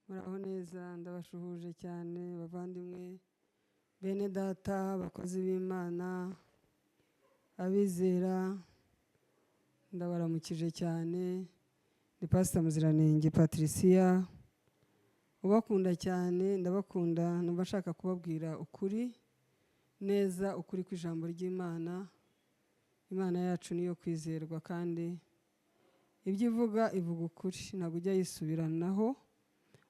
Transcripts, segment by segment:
muraho neza, ndabashuhuje cyane bavandimwe bene data, abakozi b'Imana, abizera, ndabaramukije cyane. Ni Pastor Muziranenge Patricia, ubakunda cyane, ndabakunda, numva nshaka kubabwira ukuri neza, ukuri kw'ijambo ry'Imana. Imana yacu niyo kwizerwa kandi ibyo ivuga ukuri, ntabwo ujya yisubiranaho.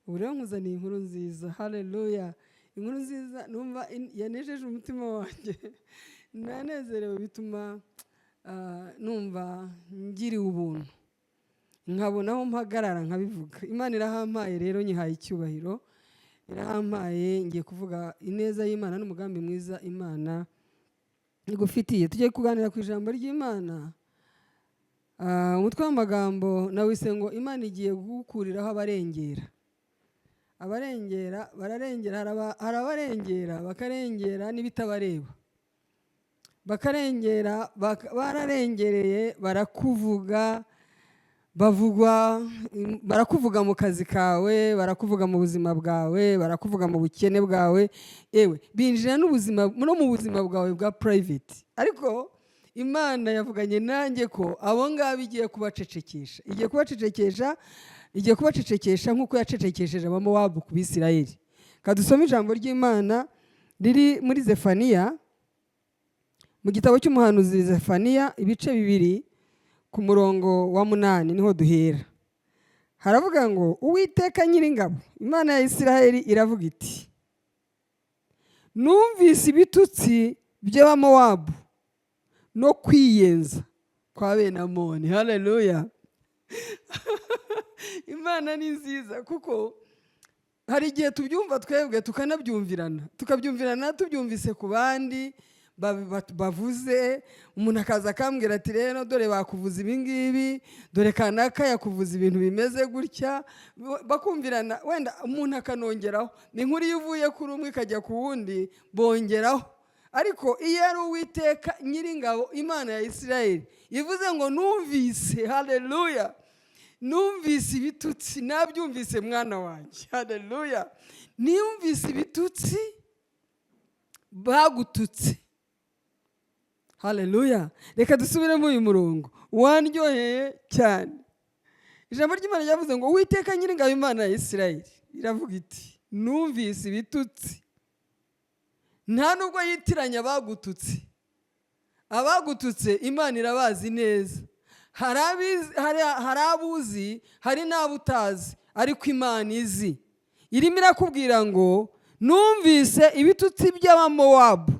Ubu rero nkuzaniye inkuru nziza. Haleluya! Inkuru nziza numva yanejeje umutima wanjye. Nanezerewe, bituma numva ngiriwe ubuntu, nkabona aho mpagarara nkabivuga. Imana irahampaye rero, nyihaye icyubahiro, irahampaye. Ngiye kuvuga ineza y'Imana n'umugambi mwiza Imana igufitiye. Tugiye kuganira ku ijambo ry'Imana. Umutwe w'amagambo nawise ngo Imana igiye gukuriraho abarengera. Abarengera bararengera, hari abarengera bakarengera n'ibitabareba, bakarengera bararengereye, barakuvuga, barakuvuga mu kazi kawe, barakuvuga mu buzima bwawe, barakuvuga mu bukene bwawe, yewe binjira n'ubuzima no mu buzima bwawe bwa private. Ariko Imana yavuganye nanjye ko abo ngabo igiye kubacecekesha, igiye kubacecekesha nk'uko yacecekesheje Abamowabu ku Bisirayeli. Kadusome ijambo ry'Imana riri muri Zefaniya, mu gitabo cy'umuhanuzi Zefaniya, ibice 2 ku murongo wa 8 niho duhera. Haravuga ngo Uwiteka Nyiringabo, Imana ya Isirayeli iravuga iti, numvise ibitutsi by'Abamowabu no kwiyenza kwa bene Amoni. Haleluya! Imana ni nziza, kuko hari igihe tubyumva twebwe tukabyumvirana tubyumvise ku bandi bavuze. Umuntu akaza akambwira ati rero dore bakuvuza ibi ngibi, dore kanaka yakuvuza ibintu bimeze gutya, bakumvirana. Wenda umuntu akanongeraho, ni inkuru iyo uvuye kuri umwe ikajya ku wundi bongeraho. Ariko iyo ari Uwiteka Nyiringabo, Imana ya Isirayeli ivuze ngo numvise, haleluya, numvise ibitutsi, nabyumvise mwana wanjye, haleluya, niyumvise ibitutsi bagututse. Haleluya! Reka dusubiremo uyu murongo, wandyoheye cyane. Ijambo ry'Imana ryavuze ngo Uwiteka Nyiringabo, Imana ya Isirayeli iravuga iti, numvise ibitutsi. Nta nubwo yitiranya abagututse. Abagututse Imana irabazi neza. Hari abuzi, hari n'abutazi, ariko Imana izi. Irimo irakubwira ngo numvise ibitutsi by'Abamowabu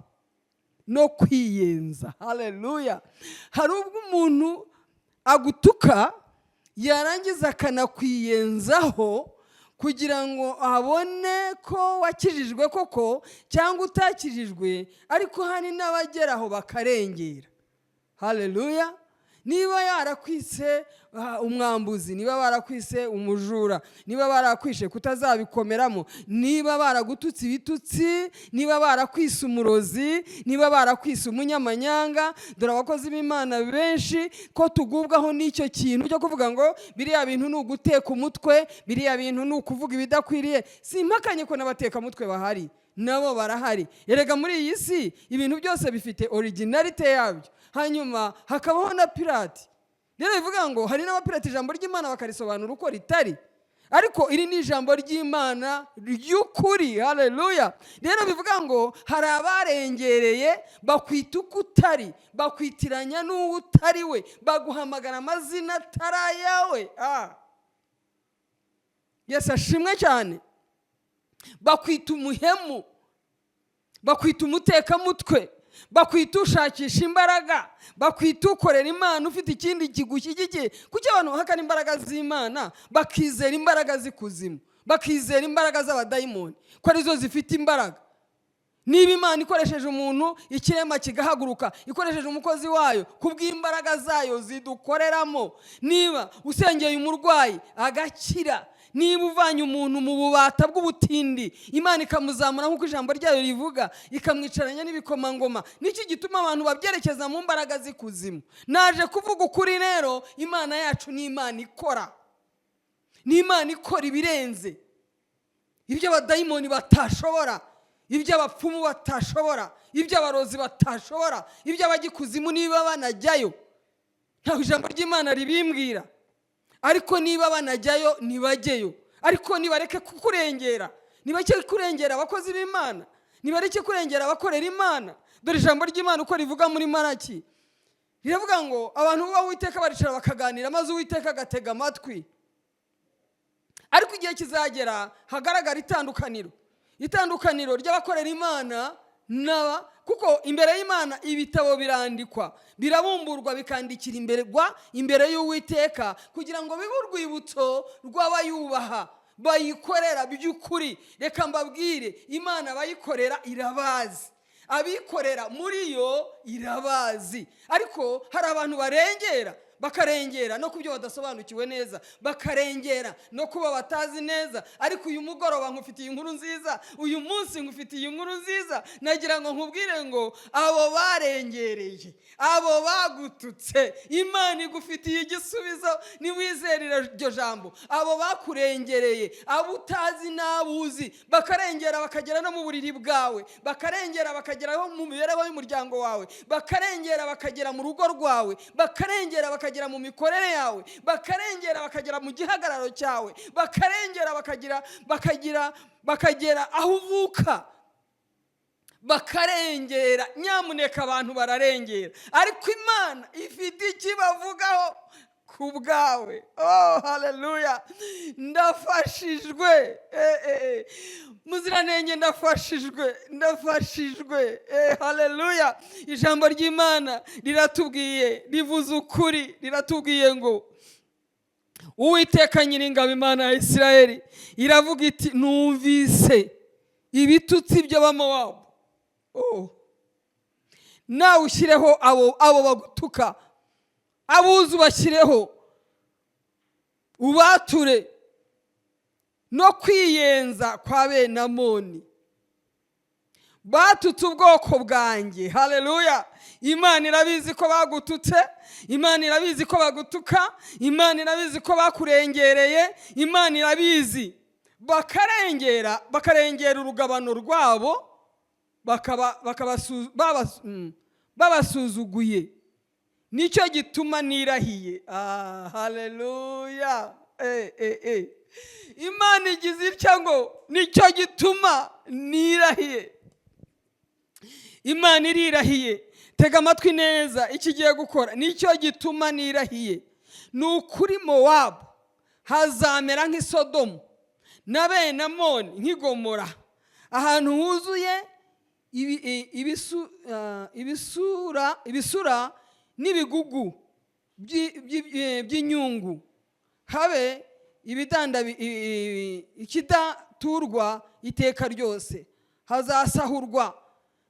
no kwiyenza. Haleluya! Hari ubwo umuntu agutuka yarangiza akanakwiyenzaho kugira ngo abone ko wakijijwe koko cyangwa utakijijwe. Ariko hari n'abageraho bakarengera. Haleluya! Niba yarakwise umwambuzi, niba barakwise umujura, niba barakwishe kutazabikomeramo, niba baragututse ibitutsi, niba barakwise umurozi, niba barakwise umunyamanyanga. Dore abakozi b'Imana benshi ko tugubwaho n'icyo kintu cyo kuvuga ngo biriya bintu ni uguteka umutwe, biriya bintu ni ukuvuga ibidakwiriye. Simpakanye ko n'abateka umutwe bahari, nabo barahari. Erega muri iyi si ibintu byose bifite originalite yabyo, hanyuma hakabaho na pirate. Rero bivuga ngo hari n'abapirate ijambo ry'Imana bakarisobanura uko ritari, ariko iri ni ijambo ry'Imana ry'ukuri. Haleluya! Rero bivuga ngo hari abarengereye, bakwita uko utari, bakwitiranya n'uwo utari we, baguhamagara amazina atari ayawe. Yesu ashimwe cyane. Bakwita umuhemu, bakwita umutekamutwe, bakwita ushakisha imbaraga, bakwita ukorera Imana ufite ikindi kigushyigikiye. Kuki abantu bahakana imbaraga z'Imana bakizera imbaraga z'ikuzimu, bakizera imbaraga z'abadayimoni ko arizo zifite imbaraga? Niba Imana ikoresheje umuntu ikirema kigahaguruka, ikoresheje umukozi wayo kubw'imbaraga zayo zidukoreramo, niba usengeye umurwayi agakira, niba uvanye umuntu mu bubata bw'ubutindi, Imana ikamuzamura nk'uko ijambo ryayo rivuga, ikamwicaranya n'ibikomangoma. Niki gituma abantu babyerekeza mu mbaraga z'ikuzimu? Naje kuvuga ukuri rero, Imana yacu ni Imana ikora, ni Imana ikora ibirenze. ibyo abadayimoni batashobora, ibyo abapfumu batashobora, ibyo abarozi batashobora, ibyo abagikuzimu niba banajyayo ntaho ijambo ry'Imana ribimbwira. Ariko niba banajyayo ntibajyeyo, ariko nibareke kukurengera, nibareke kurengera abakozi b'Imana, nibareke kurengera abakorera Imana. Dore ijambo ry'Imana uko rivuga muri Malaki, riravuga ngo abantu b'Uwiteka baricara bakaganira maze Uwiteka agatega amatwi. Ariko igihe kizagera hagaragara itandukaniro ry'abakorera Imana kuko imbere y'Imana ibitabo birandikwa, birabumburwa, bikandikira imbere y'Uwiteka kugira ngo bibe urwibutso rw'abayubaha bayikorera by'ukuri. Reka mbabwire, Imana bayikorera irabazi, abikorera muri yo irabazi. Ariko hari abantu bakarengera no kubyo badasobanukiwe neza, bakarengera no kuba batazi neza. Ariko uyu mugoroba nkufitiye inkuru nziza, uyu munsi nkufitiye inkuru nziza. Nagira ngo nkubwire ngo abo barengereye, abo bagututse, Imana igufitiye igisubizo niwizerera iryo jambo. Abo bakurengereye, abo utazi n'abuzi, bakarengera bakagera no mu buriri bwawe, bakarengera bakagera mu mibereho y'umuryango wawe, bakarengera bakagera mu rugo rwawe, bakarengera bakagera mu mikorere yawe, bakarengera bakagera mu gihagararo cyawe, bakarengera bakagera aho uvuka, bakarengera. Nyamuneka abantu bararengera, ariko Imana ifite ikibavugaho ku bwawe. Oh, haleluya! Ndafashijwe, muziranenge, ndafashijwe. Haleluya! Ijambo ry'Imana riratubwiye, rivuze ukuri, riratubwiye ngo Uwiteka Nyiringabo, Imana ya Isirayeli, iravuga iti numvise ibitutsi by'Abamowabu. Nawe ushyireho abo bagutuka, abuzu bashyireho, ubature no kwiyenza kwa bene Amoni. Batutse ubwoko bwanjye. Haleluya! Imana irabizi ko bagututse, Imana irabizi ko bagutuka, Imana irabizi ko bakurengereye, Imana irabizi. Bakarengera urugabano rwabo, babasuzuguye. Nicyo gituma nirahiye. Haleluya! Imana igize itya ngo nicyo gituma nirahiye. Imana irirahiye. Tega amatwi neza ikigiye gukora. Nicyo gituma nirahiye. Ni ukuri Mowabu hazamera nk'isodomu na bene Amoni nk'igomora, ahantu huzuye ibisura n'ibigugu by'inyungu, habe ikidaturwa iteka ryose. Hazasahurwa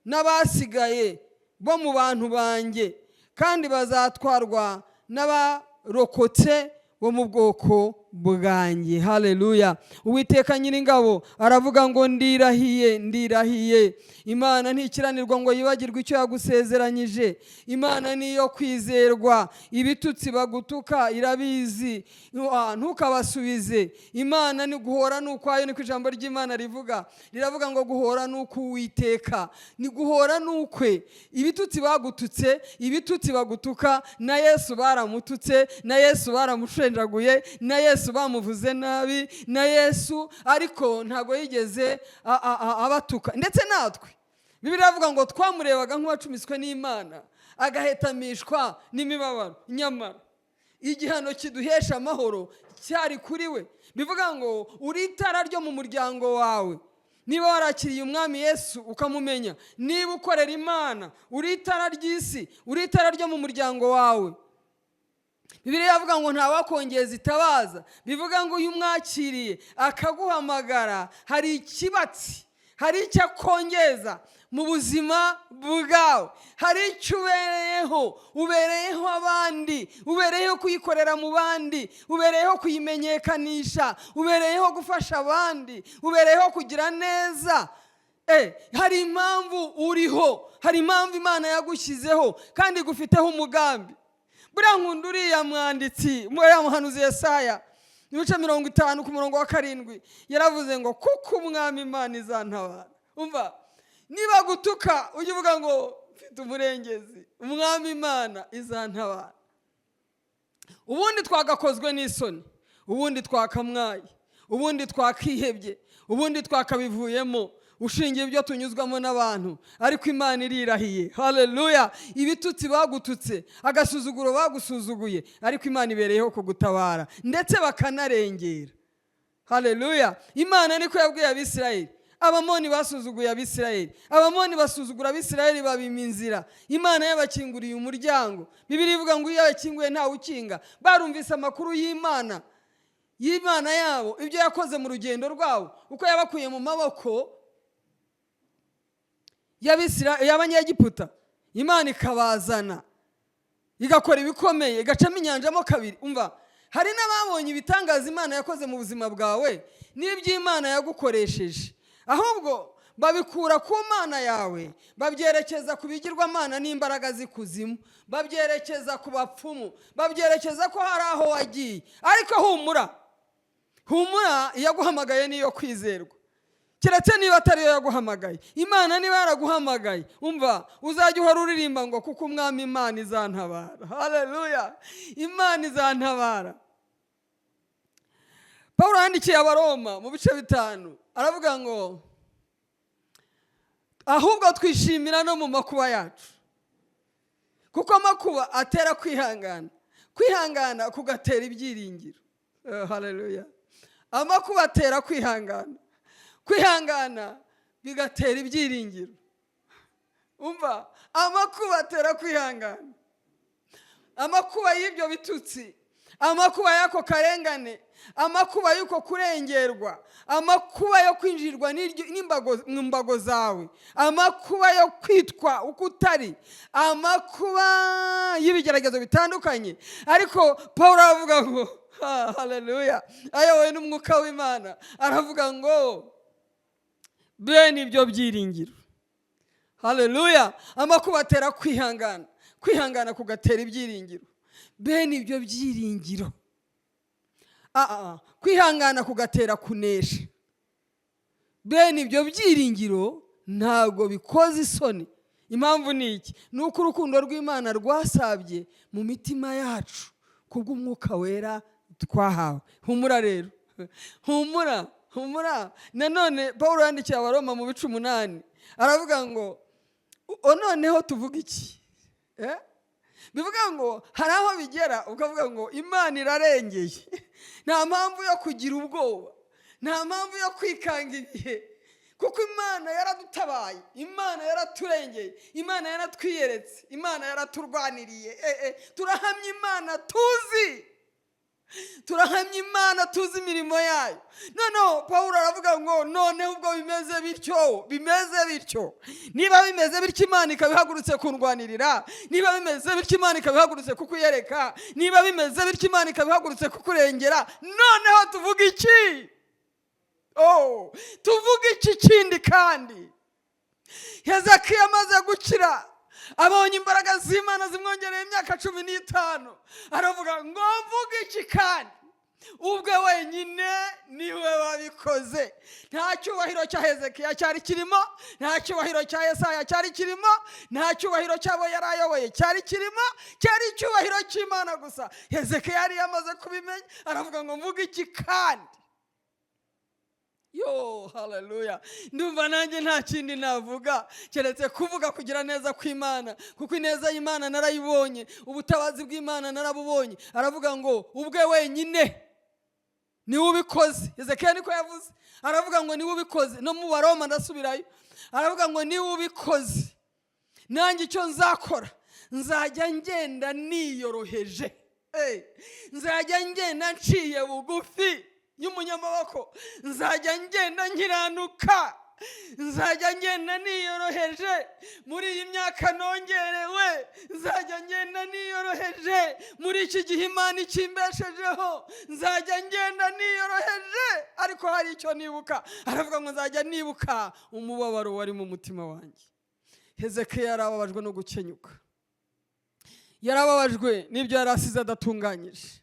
n'abasigaye bo mu bantu banjye, kandi bazatwarwa n'abarokotse bo mu bwoko bwanjye. Haleluya! Uwiteka Nyiringabo aravuga ngo ndirahiye. Imana ntikiranirwa ngo yibagirwe icyo yagusezeranyije. Imana niyo kwizerwa. Ibitutsi bagutuka irabizi, ntukabasubize. Imana ni guhora n'ukwayo, niko ijambo ry'Imana rivuga. Riravuga ngo guhora n'uko Uwiteka, ni guhora n'ukwe. Ibitutsi bagututse, ibitutsi bagutuka, na Yesu baramututse, na Yesu baramushenjaguye, na Yesu bamuvuze nabi, na Yesu ariko ntago yigeze abatuka. Ndetse natwe Bibiliya iravuga ngo twamurebaga nk'uwacumiswe n'Imana, agahetamishwa n'imibabaro, nyamara igihano kiduhesha amahoro cyari kuri we. Bivuga ngo uri itara ryo mu muryango wawe. Niba warakiriye umwami Yesu ukamumenya, niba ukorera Imana, uri itara ry'isi, uri itara ryo mu muryango wawe. Bibiliya iravuga ngo ntawakongeza itabaza. Bivuga ngo uyu mwakiriye akaguhamagara, hari ikibatsi, hari icyo akongeza mu buzima bwawe, hari icyo ubereyeho abandi, ubereyeho kuyikorera mu bandi, ubereyeho kuyimenyekanisha, ubereyeho gufasha abandi, ubereyeho kugira neza. Hari impamvu uriho, hari impamvu Imana yagushyizeho kandi igufiteho umugambi. Buriya nkunda uriya mwanditsi, uriya muhanuzi Yesaya, ibice 50 ku murongo wa 7 yaravuze ngo kuko umwami Imana izantabara. Umva, niba gutuka ujye uvuga ngo mfite umurengezi, umwami Imana izantabara. Ubundi twagakozwe n'isoni, ubundi twakamwaye, ubundi twakihebye, ubundi twakabivuyemo ushingiye ibyo tunyuzwamo n'abantu, ariko Imana irirahiye. Haleluya! Ibitutsi bagututse, agasuzuguro bagusuzuguye, ariko Imana ibereyeho kugutabara ndetse bakanarengera. Haleluya! Imana niko yabwiye Abisirayeli. Abamoni basuzuguye Abisirayeli, Abamoni basuzugura Abisirayeli babima inzira. Imana yabakinguriye umuryango. Bibiliya ivuga ngo iyo yakinguye ntawe ukinga. Barumvise amakuru y'Imana yabo, ibyo yakoze mu rugendo rwabo, uko yabakuye mu maboko y'Abanyegiputa, Imana ikabazana igakora ibikomeye, igacamo inyanja mo kabiri. Umva, hari n'ababonye ibitangaza Imana yakoze mu buzima bwawe n'iby'Imana yagukoresheje, ahubwo babikura ku Mana yawe babyerekeza ku bigirwamana n'imbaraga z'ikuzimu, babyerekeza ku bapfumu, babyerekeza ko hari aho wagiye. Ariko humura, iyaguhamagaye niyo kwizerwa, keretse niba atari yo yaguhamagaye. Imana niba yaraguhamagaye, umva, uzajya uhora uririmba ngo kuko umwami Imana izantabara. Haleluya! Imana izantabara. Pawulo yandikiye Abaroma mu bice 5 aravuga ngo ahubwo twishimira no mu makuba yacu, kuko amakuba atera kwihangana, kwihangana kugatera ibyiringiro. Haleluya! Amakuba atera kwihangana, kwihangana bigatera ibyiringiro. Umva, amakuba atera kwihangana, amakuba y'ibyo bitutsi, amakuba y'ako karengane, amakuba y'uko kurengerwa, amakuba yo kwinjirwa n'imbago zawe, amakuba yo kwitwa uko utari, amakuba y'ibigeragezo bitandukanye. Ariko Pawulo aravuga ngo haleluya, ayobowe n'umwuka w'Imana, aravuga ngo bene ibyo byiringiro. Haleluya! Amakuba atera kwihangana, kwihangana kugatera ibyiringiro. Bene ibyo byiringiro, kwihangana kugatera kunesha. Bene ibyo byiringiro ntabwo bikoze isoni. Impamvu ni iki? Nuko urukundo rw'Imana rwasabye mu mitima yacu kubw'umwuka wera twahawe. Humura rero, humura. Nanone Pawulo yandikiye Abaroma mu bice 8 aravuga ngo noneho tuvuga iki? Bivuga ngo hari aho bigera ukavuga ngo Imana irarengeye. Nta mpamvu yo kugira ubwoba, nta mpamvu yo kwikanga ibihe, kuko Imana yaradutabaye, Imana yaraturengeye, Imana yaratwiyeretse, Imana yaraturwaniriye. Turahamya Imana tuzi imirimo yayo. Noneho Pawulo aravuga ngo noneho ubwo bimeze bityo, niba bimeze bityo Imana ikabihagurutse kundwanirira, niba bimeze bityo Imana ikabihagurutse kukuyereka, niba bimeze bityo Imana ikabihagurutse kukurengera, noneho tuvuga iki? Tuvuga iki kindi? Kandi Hezekiya amaze gukira, abonye imbaraga z'Imana zimwongereye imyaka 15, aravuga ngo mvuga iki kandi? Ubwe wenyine niwe wabikoze. Nta cyubahiro cya Hezekiya cyari kirimo, nta cyubahiro cya Yesaya cyari kirimo, nta cyubahiro cy'abo yarayoboye cyari kirimo, cyari icyubahiro cy'Imana gusa. Hezekiya yari yamaze kubimenya, aravuga ngo mvuga iki kandi? Haleluya! Ndumva nanjye nta kindi navuga keretse kuvuga kugira neza kw'Imana, kuko ineza y'Imana narayibonye, ubutabazi bw'Imana narabubonye. Aravuga ngo ubwe wenyine niwe ubikoze. Hezekiya niko yavuze, aravuga ngo niwe ubikoze. No mu Baroma ndasubirayo, aravuga ngo niwe ubikoze. Nanjye icyo nzakora, nzajya ngenda niyoroheje, nzajya ngenda nciye bugufi y'umunyamaboko, nzajya ngenda nkiranuka, nzajya ngenda niyoroheje. Muri iyi myaka nongerewe, nzajya ngenda niyoroheje. Muri iki gihe Imana ikimbeshejeho, nzajya ngenda niyoroheje. Ariko hari icyo nibuka, aravuga ngo nzajya nibuka umubabaro wari mu mutima wanjye. Hezekiya yarababajwe no gukenyuka, yarababajwe n'ibyo yari asize adatunganyije,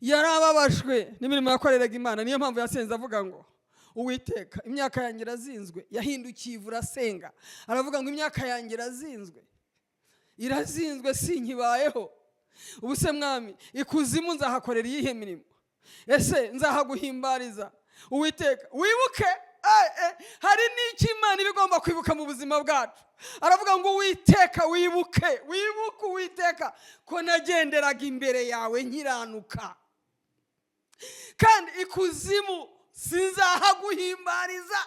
yarababajwe n'imirimo yakoreraga Imana. Niyo mpamvu yasenze avuga ngo Uwiteka, imyaka yanjye irazinzwe. Yahindukiye ivura asenga, aravuga ngo imyaka yanjye irazinzwe sinkibayeho. Ubu se Mwami, ikuzimu nzahakorera iyihe mirimo? Ese nzahaguhimbariza? Uwiteka wibuke. Hari n'iki Imana ibigomba kwibuka mu buzima bwacu. Aravuga ngo Uwiteka wibuke Uwiteka ko nagenderaga imbere yawe nkiranuka, kandi ikuzimu sinzahaguhimbariza.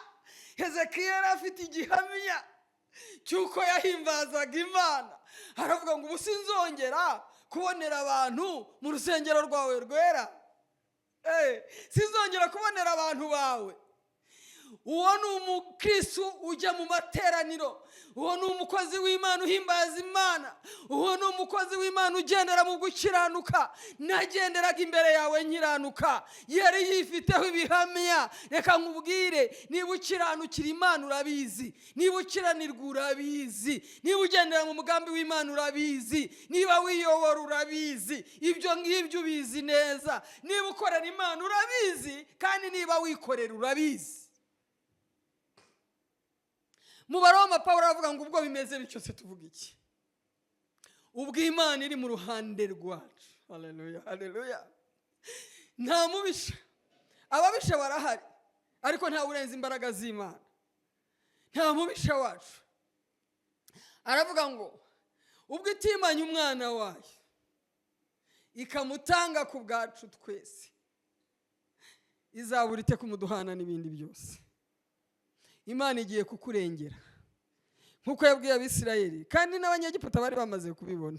Hezekiya yari afite igihamya cy'uko yahimbazaga Imana. Aravuga ngo ubu sinzongera kubonera abantu mu rusengero rwawe rwera. Sinzongera kubonera abantu bawe. Uwo ni umukristo ujya mu materaniro. Uwo ni umukozi w'Imana uhimbaza Imana. Uwo ni umukozi w'Imana ugendera mu gukiranuka. Nagenderaga imbere yawe nkiranuka. Yari yifiteho ibihamya. Reka nkubwire, niba ukiranukira Imana urabizi, niba ukiranirwa urabizi, niba ugendera mu mugambi w'Imana urabizi, niba wiyobora urabizi. Ibyo ngibyo ubizi neza. Niba ukorera Imana urabizi, kandi niba wikorera urabizi. Mu Baroma Pawulo aravuga ngo ubwo bimeze bityo se tuvuga iki? Ubwo Imana iri mu ruhande rwacu. Haleluya, haleluya. Nta mubisha. Ababisha barahari, ariko nta urenza imbaraga z'Imana. Nta mubisha wacu. Aravuga ngo ubwo itimanye umwana wayo ikamutanga ku bwacu twese, izabura ite kumuduhana n'ibindi byose. Imana igiye kukurengera nkuko yabwiye Abisirayeli, kandi n'Abanyegiputa bari bamaze kubibona.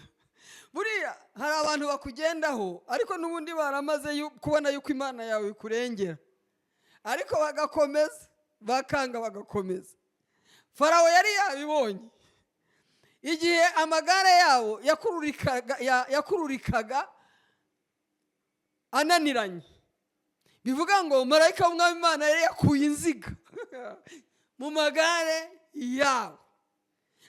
Buriya hari abantu bakugendaho, ariko n'ubundi baramaze kubona yuko Imana yawe ikurengera, ariko bagakomeza, bakanga bagakomeza. Farawo yari yabibonye igihe amagare yabo yakururikaga ananiranye. Bivuga ngo marayika w'Umwami Imana yari yakuye inziga mu magare yabo.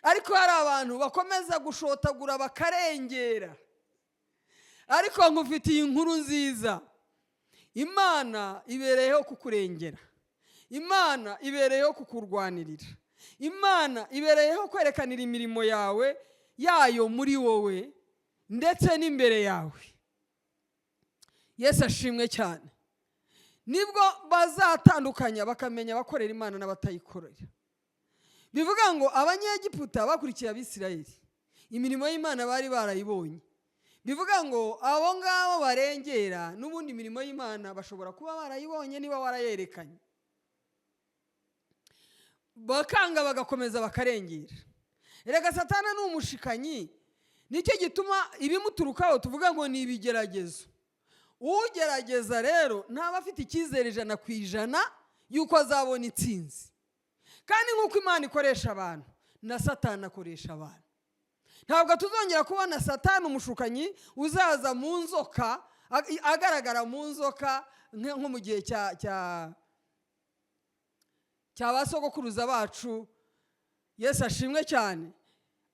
Ariko hari abantu bakomeza gushotagura bakarengera. Ariko nkufitiye inkuru nziza. Imana ibereyeho kukurengera. Imana ibereyeho kukurwanirira. Imana ibereyeho kwerekanira imirimo yayo muri wowe ndetse n'imbere yawe. Yesu ashimwe cyane. Nibwo bazatandukanya bakamenya abakorera Imana n'abatayikorera. Bivuga ngo Abanyegiputa bakurikiye Abisirayeli, imirimo y'Imana bari barayibonye. Bivuga ngo abo ngabo barengera n'ubundi imirimo y'Imana bashobora kuba barayibonye niba warayerekanye. Bakanga bagakomeza bakarengera. Erega Satana ni umushikanyi. Nicyo gituma ibimuturukaho tuvuga ngo ni ibigeragezo. Ugerageza rero ntaba afite icyizere 100% yuko azabona intsinzi. Kandi nk'uko Imana ikoresha abantu, na Satani akoresha abantu. Ntabwo tuzongera kubona Satani umushukanyi uzaza mu nzoka, agaragara mu nzoka nko mu gihe cya basogokuruza bacu. Yesu ashimwe cyane.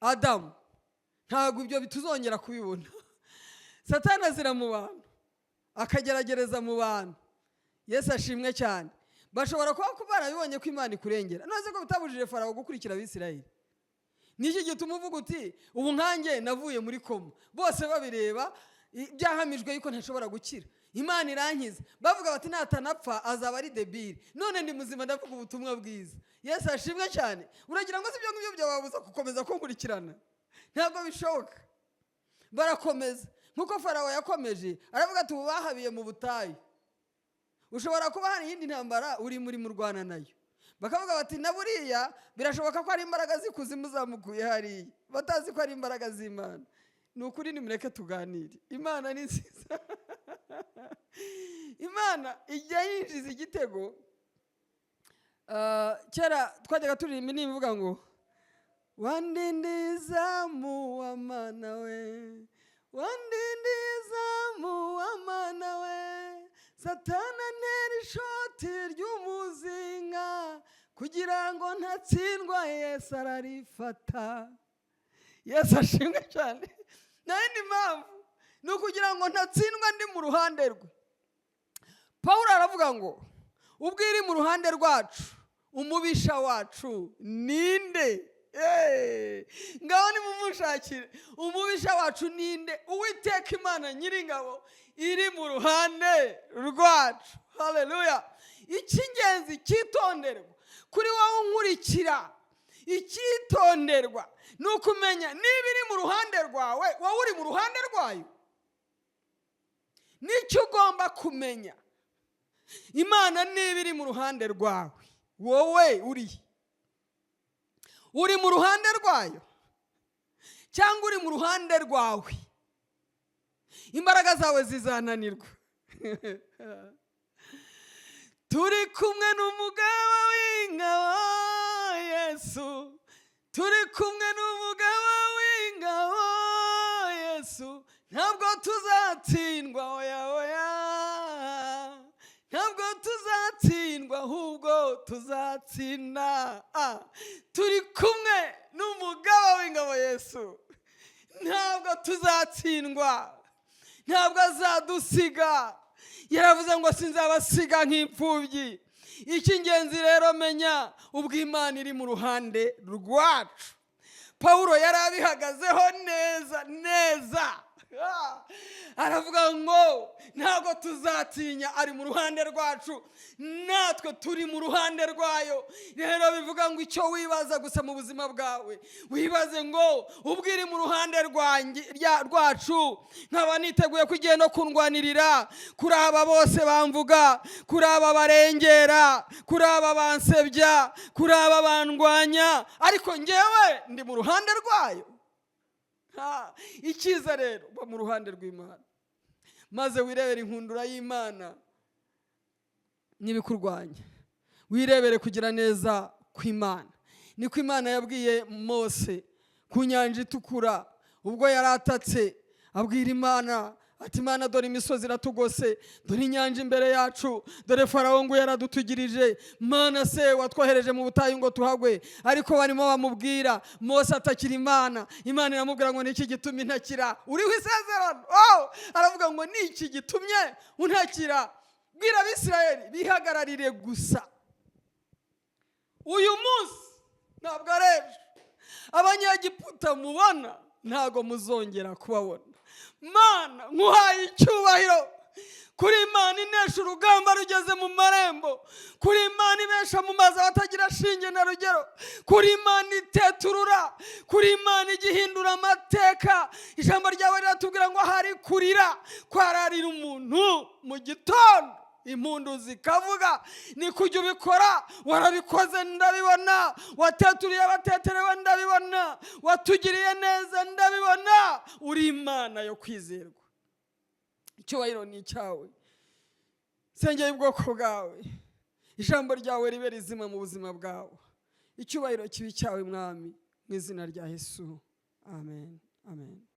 Adamu. Ntabwo ibyo bituzongera kubibona. Satani azira mu bantu, akageragereza mu bantu. Yesu ashimwe cyane. Bashobora kuba barabibonye ko Imana ikurengera. None ko bitabujije Farawo gukurikira Abisirayeli. Niki gituma uvuga uti ubu nkanjye navuye muri koma, bose babireba byahamijwe yuko ntashobora gukira, Imana irankiza. Bavuga bati natanapfa azaba ari debile. None ndi muzima ndavuga ubutumwa bwiza. Yesu ashimwe cyane. Uragira ngo sibyo ngibyo byababuza gukomeza kunkurikirana? Ntabwo bishoboka. Barakomeza nkuko Farawo yakomeje. Aravuga ati ubu bahabiye mu butayu. Ushobora kuba hari iyindi ntambara uri muri mu Rwanda nayo. Bakavuga bati na buriya birashoboka ko ari imbaraga z'ikuzimu zamukuye hariya, batazi ko ari imbaraga z'Imana. Ni ukuri nimureke tuganire. Imana ni nziza. Imana ijya yinjiza igitego. Kera twajyaga turirimba nivuga ngo wandindiza mu Mana we, wandindiza mu Mana we, Satana ntera ishoti ry'umuzinga kugira ngo ntatsindwa, Yesu ararifata. Yesu ashimwe cyane. Nta yindi mpamvu ni ukugira ngo ntatsindwa ndi mu ruhande rwe. Pawulo aravuga ngo ubwo iri mu ruhande rwacu umubisha wacu ninde? Ngaho nimumushakire, umubisha wacu ninde? Uwiteka Imana Nyiringabo iri mu ruhande rwacu. Haleluya. Icy'ingenzi cyitonderwa kuri wowe unkurikira, icyitonderwa ni ukumenya niba iri mu ruhande rwawe, wowe uri mu ruhande rwayo. Nicyo ugomba kumenya. Imana niba iri mu ruhande rwawe, wowe uri mu ruhande rwayo cyangwa uri mu ruhande rwawe, imbaraga zawe zizananirwa. Turi kumwe n'umugaba w'ingabo Yesu, turi kumwe n'umugaba w'ingabo Yesu, ntabwo tuzatsindwa, oya oya, ntabwo tuzatsindwa ahubwo tuzatsinda. Turi kumwe n'umugaba w'ingabo Yesu, ntabwo tuzatsindwa, ntabwo azadusiga. Yaravuze ngo sinzabasiga nk'imfubyi. Icy'ingenzi rero menya, ubwo Imana iri mu ruhande rwacu. Pawulo yari abihagazeho neza neza. Aravuga ngo ntabwo tuzatinya, ari mu ruhande rwacu, natwe turi mu ruhande rwayo. Rero bivuga ngo icyo wibaza gusa mu buzima bwawe, wibaze ngo ubwo iri mu ruhande rwacu, nkaba niteguye kugiye no kundwanirira kuri aba bose bamvuga, kuri aba barengera, kuri aba bansebya, kuri aba bandwanya, ariko njyewe ndi mu ruhande rwayo. Icyiza rero ba mu ruhande rw'Imana, maze wirebere inkundura y'Imana n'ibikurwanya, wirebere kugira neza kw'Imana. Niko Imana yabwiye Mose ku nyanja itukura, ubwo yaratatse abwira Imana ati, Imana dore imisozi iratugose, dore inyanja imbere yacu, dore Farawo ngo yaradutugirije, Mana se watwohereje mu butayu ngo tuhagwe. Ariko barimo bamubwira, Mose atakira Imana, Imana iramubwira ngo niki gitumye intakira? Uriho isezerano. Aravuga ngo niki gitumye untakira? Bwira Abisirayeli bihagararire gusa. Uyu munsi ntabwo ari ejo. Abanyegiputa mubona ntago muzongera kubabona. Mana nkuhaye icyubahiro, kuri Imana inesha urugamba rugeze mu marembo, kuri Imana ibesha mu mazi abatagira shinge na rugero, kuri Imana iteturura, kuri Imana igihindura amateka. Ijambo ryawe riratubwira ngo hari kurira kwararira umuntu mu gitondo, impundu zikavuga. Ni kujya ubikora, warabikoze ndabibona, wateturiye abateterewe ndabibona, watugiriye neza ndabibona. Uri Imana yo kwizerwa. Icyubahiro ni icyawe. Sengeye ubwoko bwawe, ijambo ryawe ribe rizima mu buzima bwawe. Icyubahiro kibi cyawe Mwami, mu izina rya Yesu. Amen. Amen.